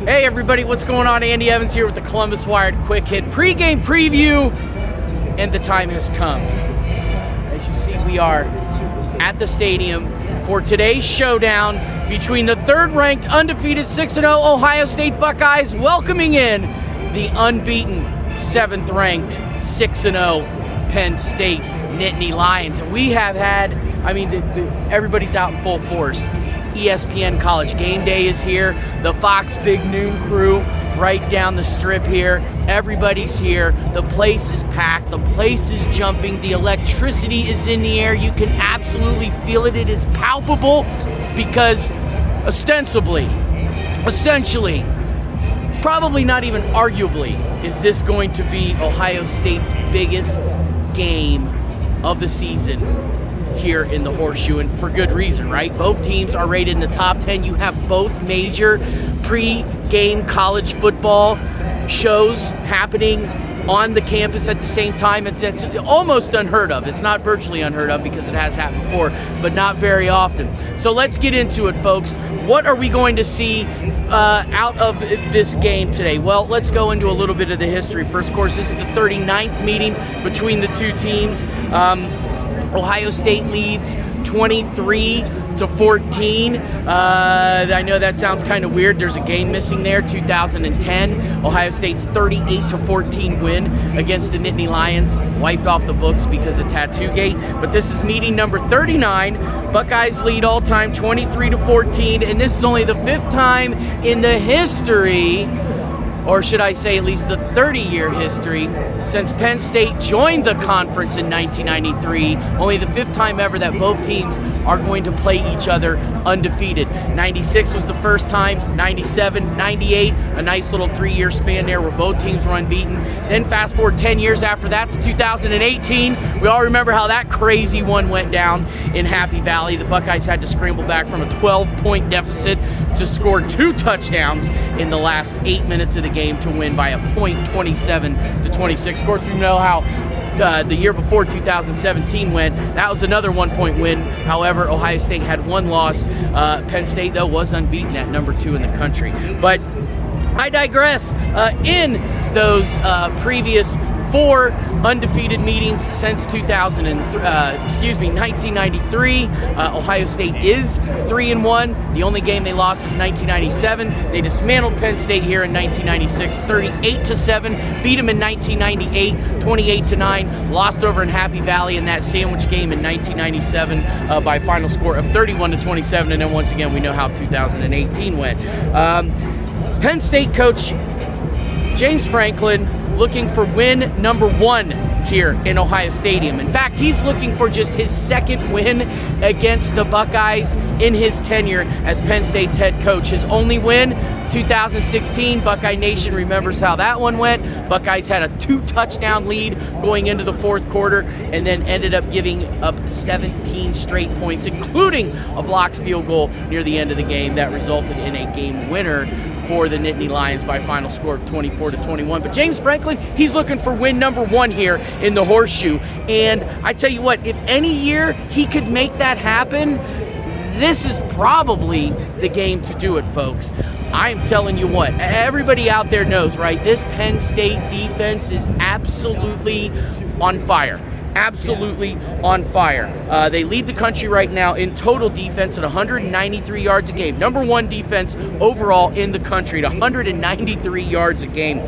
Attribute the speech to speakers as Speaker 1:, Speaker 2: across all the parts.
Speaker 1: Hey everybody, what's going on? Andy Evans here with the Columbus Wired Quick Hit pregame preview, and the time has come. As you see, we are at the stadium for today's showdown between the third-ranked undefeated 6-0 Ohio State Buckeyes welcoming in the unbeaten 7th-ranked 6-0 Penn State Nittany Lions. And we have had, everybody's out in full force. ESPN College Game Day is here. The Fox Big Noon crew right down the strip here. Everybody's here. The place is packed. The place is jumping. The electricity is in the air. You can absolutely feel it. It is palpable because essentially, probably not even arguably, is this going to be Ohio State's biggest game of the season here in the Horseshoe, and for good reason, right? Both teams are rated in the top 10. You have both major pre-game college football shows happening on the campus at the same time. It's almost unheard of. It's not virtually unheard of because it has happened before, but not very often. So let's get into it, folks. What are we going to see out of this game today? Well, let's go into a little bit of the history. First, of course, this is the 39th meeting between the two teams. Ohio State leads 23-14. I know that sounds kind of weird. There's a game missing there. 2010, Ohio State's 38-14 win against the Nittany Lions wiped off the books because of Tattoo-gate. But this is meeting number 39. Buckeyes lead all time 23-14, and this is only the 5th time in the history, or should I say at least the 30-year history, since Penn State joined the conference in 1993, only the 5th time ever that both teams are going to play each other undefeated. 96 was the first time, 97, 98, a nice little 3-year span there where both teams were unbeaten. Then fast forward 10 years after that to 2018. We all remember how that crazy one went down in Happy Valley. The Buckeyes had to scramble back from a 12-point deficit to score 2 touchdowns in the last 8 minutes of the game to win by a point, 27-26. Of course, we know how the year before 2017 went. That was another 1-point win. However, Ohio State had 1 loss. Penn State, though, was unbeaten at number 2 in the country. But I digress. In those previous 4 undefeated meetings since 1993. Ohio State is 3-1. The only game they lost was 1997. They dismantled Penn State here in 1996, 38-7. Beat them in 1998, 28-9. Lost over in Happy Valley in that sandwich game in 1997 by a final score of 31-27. And then once again, we know how 2018 went. Penn State coach James Franklin looking for win number 1 here in Ohio Stadium. In fact, he's looking for just his 2nd win against the Buckeyes in his tenure as Penn State's head coach. His only win, 2016, Buckeye Nation remembers how that one went. Buckeyes had a 2-touchdown lead going into the 4th quarter and then ended up giving up 17 straight points, including a blocked field goal near the end of the game that resulted in a game winner for the Nittany Lions by a final score of 24-21. But James Franklin, he's looking for win number 1 here in the Horseshoe. And I tell you what, if any year he could make that happen, this is probably the game to do it, folks. I'm telling you what, everybody out there knows, right? This Penn State defense is absolutely on fire. Absolutely on fire. They lead the country right now in total defense at 193 yards a game. Number 1 defense overall in the country at 193 yards a game.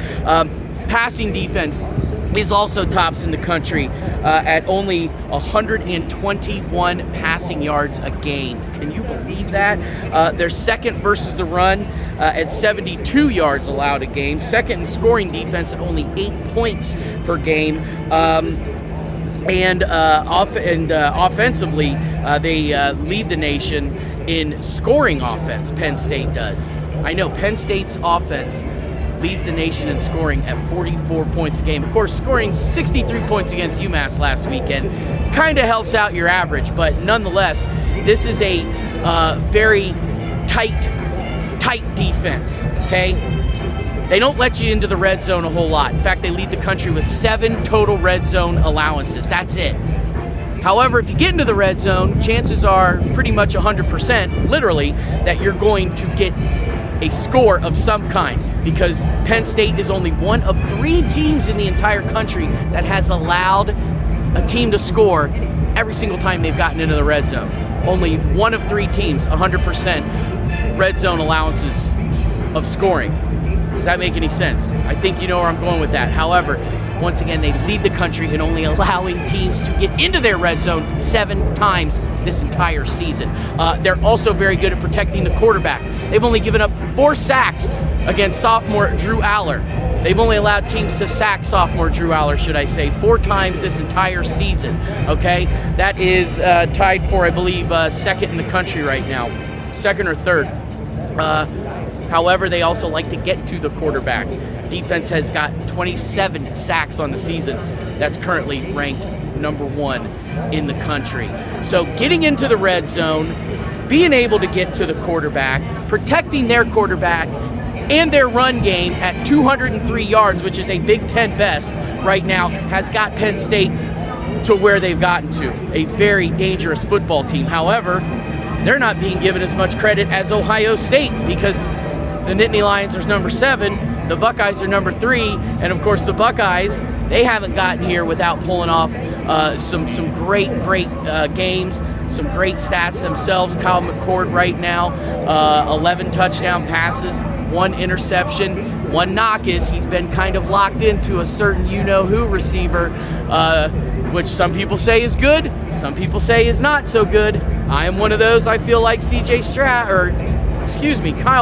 Speaker 1: Passing defense is also tops in the country at only 121 passing yards a game. Can you believe that? They're 2nd versus the run at 72 yards allowed a game. 2nd in scoring defense at only 8 points per game. Offensively, they lead the nation in scoring offense. Penn State does. I know Penn State's offense leads the nation in scoring at 44 points a game. Of course, scoring 63 points against UMass last weekend kind of helps out your average, but nonetheless, this is a very tight defense, okay? They don't let you into the red zone a whole lot. In fact, they lead the country with 7 total red zone allowances. That's it. However, if you get into the red zone, chances are pretty much 100%, literally, that you're going to get a score of some kind, because Penn State is only one of 3 teams in the entire country that has allowed a team to score every single time they've gotten into the red zone. Only one of 3 teams, 100% red zone allowances of scoring. Does that make any sense? I think you know where I'm going with that. However, once again, they lead the country in only allowing teams to get into their red zone 7 times this entire season. They're also very good at protecting the quarterback. They've only given up 4 sacks against sophomore Drew Aller. They've only allowed teams to sack sophomore Drew Aller, should I say, 4 times this entire season, okay? That is tied for, I believe, 2nd in the country right now, 2nd or 3rd. However, they also like to get to the quarterback. Defense has got 27 sacks on the season. That's currently ranked number 1 in the country. So getting into the red zone, being able to get to the quarterback, protecting their quarterback, and their run game at 203 yards, which is a Big Ten best right now, has got Penn State to where they've gotten to, a very dangerous football team. However, they're not being given as much credit as Ohio State, because the Nittany Lions are number 7, the Buckeyes are number 3, and of course the Buckeyes, they haven't gotten here without pulling off some great games, some great stats themselves. Kyle McCord right now, 11 touchdown passes, 1 interception. One knock is he's been kind of locked into a certain you-know-who receiver, which some people say is good, some people say is not so good. I am one of those. I feel like Kyle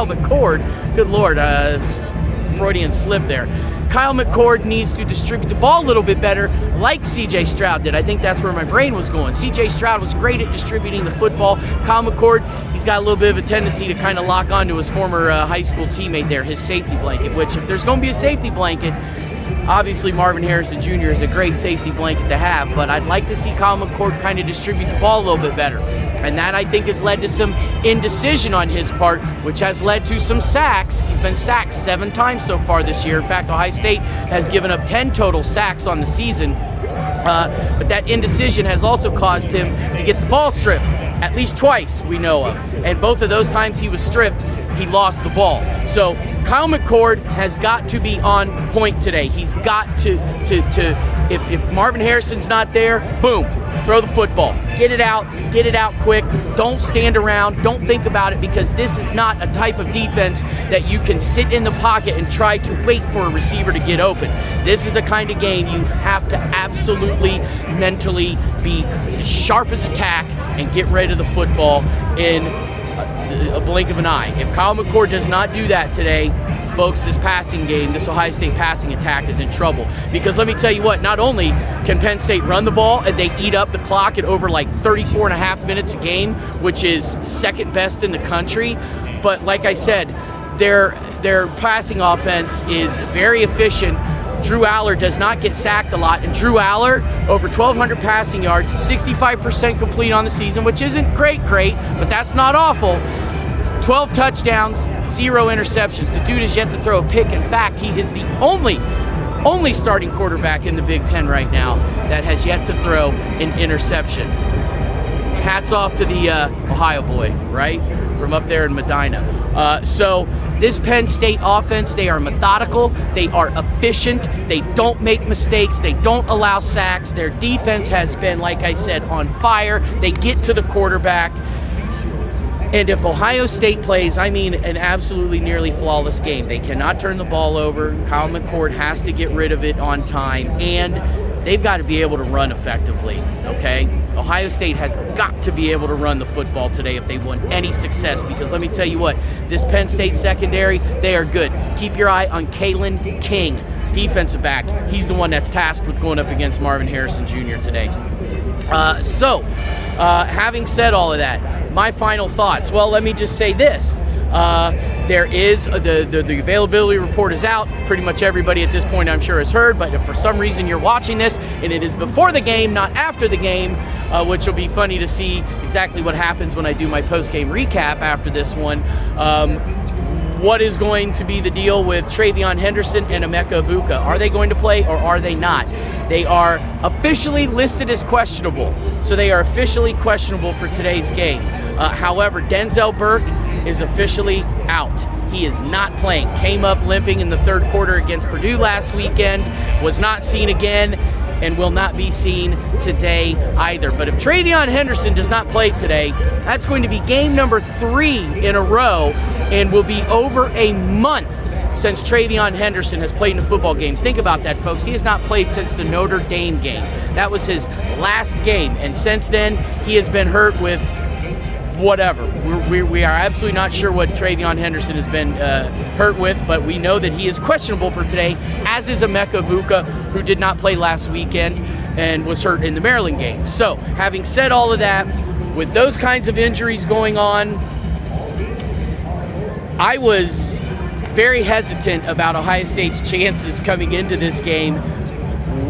Speaker 1: McCord. Good Lord, Freudian slip there. Kyle McCord needs to distribute the ball a little bit better like C.J. Stroud did. I think that's where my brain was going. C.J. Stroud was great at distributing the football. Kyle McCord, he's got a little bit of a tendency to kind of lock onto his former high school teammate there, his safety blanket, which if there's going to be a safety blanket, obviously Marvin Harrison Jr. is a great safety blanket to have, but I'd like to see Kyle McCord kind of distribute the ball a little bit better. And that, I think, has led to some indecision on his part, which has led to some sacks. He's been sacked 7 times so far this year. In fact, Ohio State has given up 10 total sacks on the season. But that indecision has also caused him to get the ball stripped at least twice, we know of. And both of those times he was stripped, he lost the ball. So Kyle McCord has got to be on point today. He's got to if Marvin Harrison's not there, boom, throw the football. Get it out quick. Don't stand around. Don't think about it, because this is not a type of defense that you can sit in the pocket and try to wait for a receiver to get open. This is the kind of game you have to absolutely mentally be as sharp as a tack and get rid of the football in a blink of an eye. If Kyle McCord does not do that today, folks, this passing game, this Ohio State passing attack is in trouble. Because let me tell you what, not only can Penn State run the ball and they eat up the clock at over like 34 and a half minutes a game, which is 2nd best in the country, but like I said, their passing offense is very efficient. Drew Aller does not get sacked a lot, and Drew Aller, over 1,200 passing yards, 65% complete on the season, which isn't great, but that's not awful. 12 touchdowns, 0 interceptions. The dude has yet to throw a pick. In fact, he is the only starting quarterback in the Big Ten right now that has yet to throw an interception. Hats off to the Ohio boy, right? From up there in Medina. So this Penn State offense, they are methodical, they are efficient, they don't make mistakes, they don't allow sacks. Their defense has been, like I said, on fire. They get to the quarterback. And if Ohio State plays, I mean, an absolutely nearly flawless game. They cannot turn the ball over. Kyle McCord has to get rid of it on time, and they've got to be able to run effectively, okay? Ohio State has got to be able to run the football today if they want any success, because let me tell you what, this Penn State secondary, they are good. Keep your eye on Kalen King, defensive back. He's the one that's tasked with going up against Marvin Harrison Jr. today. Having said all of that, my final thoughts. Well, let me just say this. There is, the availability report is out. Pretty much everybody at this point, I'm sure, has heard, but if for some reason you're watching this and it is before the game, not after the game, which will be funny to see exactly what happens when I do my post-game recap after this one, what is going to be the deal with Travion Henderson and Emeka Egbuka? Are they going to play or are they not? They are officially listed as questionable, so they are officially questionable for today's game. However, Denzel Burke is officially out. He is not playing. Came up limping in the third quarter against Purdue last weekend, was not seen again, and will not be seen today either. But if Travion Henderson does not play today, that's going to be game number 3 in a row, and will be over a month since Travion Henderson has played in a football game. Think about that, folks. He has not played since the Notre Dame game. That was his last game, and since then, he has been hurt with whatever. We are absolutely not sure what Travion Henderson has been hurt with, but we know that he is questionable for today, as is Emeka Buka, who did not play last weekend and was hurt in the Maryland game. So, having said all of that, with those kinds of injuries going on, I was very hesitant about Ohio State's chances coming into this game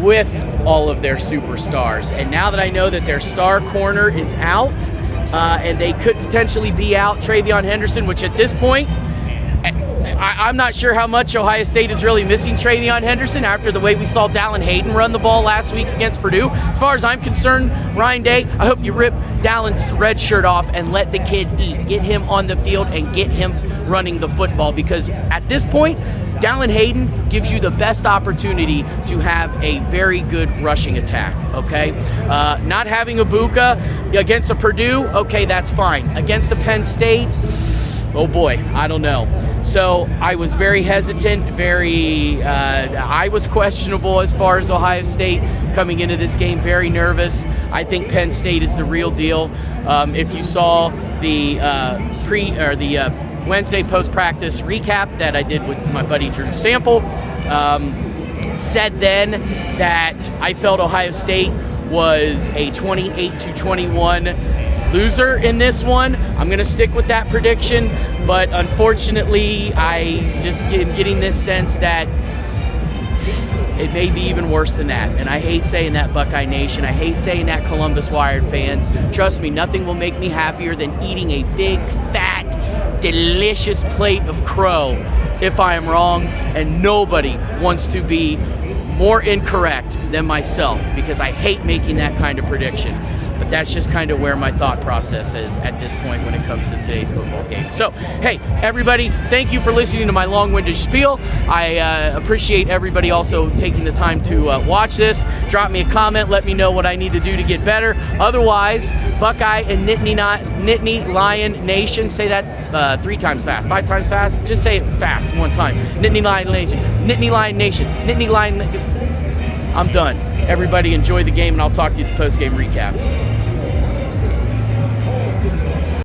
Speaker 1: with all of their superstars. And now that I know that their star corner is out, and they could potentially be out Travion Henderson, which at this point, I'm not sure how much Ohio State is really missing Travion Henderson after the way we saw Dallin Hayden run the ball last week against Purdue. As far as I'm concerned, Ryan Day, I hope you rip Dallin's red shirt off and let the kid eat. Get him on the field and get him running the football, because at this point, Dallin Hayden gives you the best opportunity to have a very good rushing attack, okay? Not having a Buka against a Purdue, okay, that's fine. Against the Penn State, oh boy, I don't know. So I was very hesitant, I was questionable as far as Ohio State coming into this game, very nervous. I think Penn State is the real deal. If you saw the Wednesday post-practice recap that I did with my buddy Drew Sample, said then that I felt Ohio State was a 28-21 loser in this one. I'm going to stick with that prediction, but unfortunately, I just am getting this sense that it may be even worse than that. And I hate saying that, Buckeye Nation. I hate saying that, Columbus Wired fans. Trust me, nothing will make me happier than eating a big, fat, delicious plate of crow if I am wrong, and nobody wants to be more incorrect than myself, because I hate making that kind of prediction. But that's just kind of where my thought process is at this point when it comes to today's football game. So, hey, everybody, thank you for listening to my long-winded spiel. I appreciate everybody also taking the time to watch this. Drop me a comment. Let me know what I need to do to get better. Otherwise, Buckeye and Nittany Lion Nation, say that 3 times fast, 5 times fast. Just say it fast one time. Nittany Lion Nation. Nittany Lion Nation. Nittany Lion. I'm done. Everybody enjoy the game, and I'll talk to you at the post-game recap.